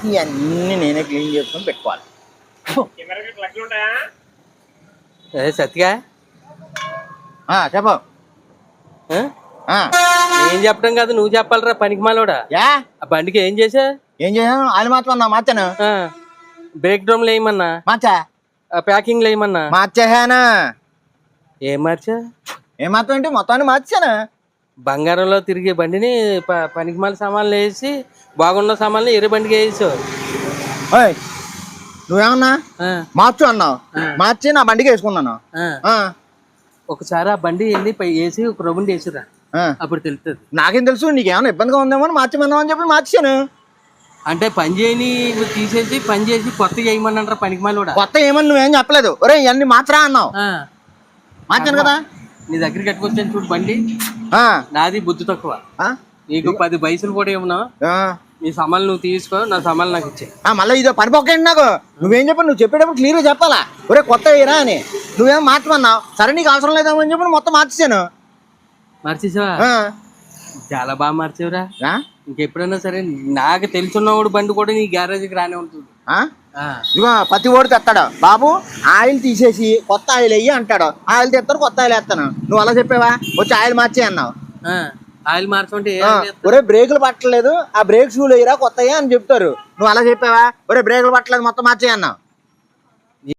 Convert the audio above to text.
ఇవన్నీ నేనే క్లీన్ చేసుకొని పెట్టుకోవాలి. సత్తిగా చెప్పు. ఏం చెప్పడం కాదు, నువ్వు చెప్పాలరా పనికి మాలోడా. యా ఆ బండికి ఏం చేసా? ఏం చేశాను? ఆయిల్ మార్చమన్నా మార్చాను. బ్రేక్ డ్రమ్లు వేయమన్నా మార్చా. ప్యాకింగ్ వేయమన్నా మార్చేసాను. ఏం మార్చా? ఏం మార్చం అంటే మొత్తాన్ని మార్చాను. బంగారంలో తిరిగే బండిని పనికి మాల సామాన్లు వేసి బాగున్న సామాన్లు ఎర్ర బండికి వేసావు. నువ్వేమన్నా మార్చు అన్నావు, మార్చి నా బండికి వేసుకున్నాను. ఒకసారి ఆ బండి వెళ్ళి వేసి ఒక రౌండ్ వేసిరా, అప్పుడు తెలుస్తుంది. నాకేం తెలుసు, నీకేమైనా ఇబ్బందిగా ఉందేమో అని మార్చమన్నావు అని చెప్పి మార్చాను. అంటే పని చేయని తీసేసి పని చేసి కొత్త చేయమన్నారా పనికి మాల కూడా. కొత్త ఏమని నువ్వేం చెప్పలేదు. ఒరే ఇవన్నీ మార్చరా అన్నావు, మార్చాను కదా. నీ దగ్గరికి కట్టుకొచ్చాను చూడు బండి, నాది బుద్ధి తక్కువ. నీకు 10 పైసలు కూడా ఏమన్నా, నీ సమాలు నువ్వు తీసుకో, నా సమాలు నాకు ఇచ్చే. మళ్ళీ ఇదో పనిపోకండి నాకు. నువ్వేం చెప్పావు? నువ్వు చెప్పేటప్పుడు క్లియర్గా చెప్పాలా. ఒరే కొత్త వేయరా అని. నువ్వేం మార్చమన్నావు, సరే నీకు అవసరం లేదేమో అని చెప్పి మొత్తం మార్చేసాను. మార్చేసావా? చాలా బాగా మార్చేవరా. ఇంకెప్పుడైనా సరే నాకు తెలుసున్నవాడు బండి కూడా నీ గ్యారేజ్కి రానే ఉంటుంది. ఇదిగో ప్రతి ఓడి తెస్తాడు, బాబు ఆయిల్ తీసేసి కొత్త ఆయిల్ వెయ్యి అంటాడు. ఆయిల్ తెస్తాడు, కొత్త ఆయిల్ వేస్తాను. నువ్వు అలా చెప్పావా? వచ్చి ఆయిల్ మార్చే అన్నావు. ఆయిల్ మార్చమంటే ఒరే బ్రేకులు పట్టలేదు, ఆ బ్రేక్ షూలు వేయరా కొత్తయా అని చెప్తారు. నువ్వు అలా చెప్పావా? ఒరే బ్రేకులు పట్టలేదు మొత్తం మార్చే అన్నావు.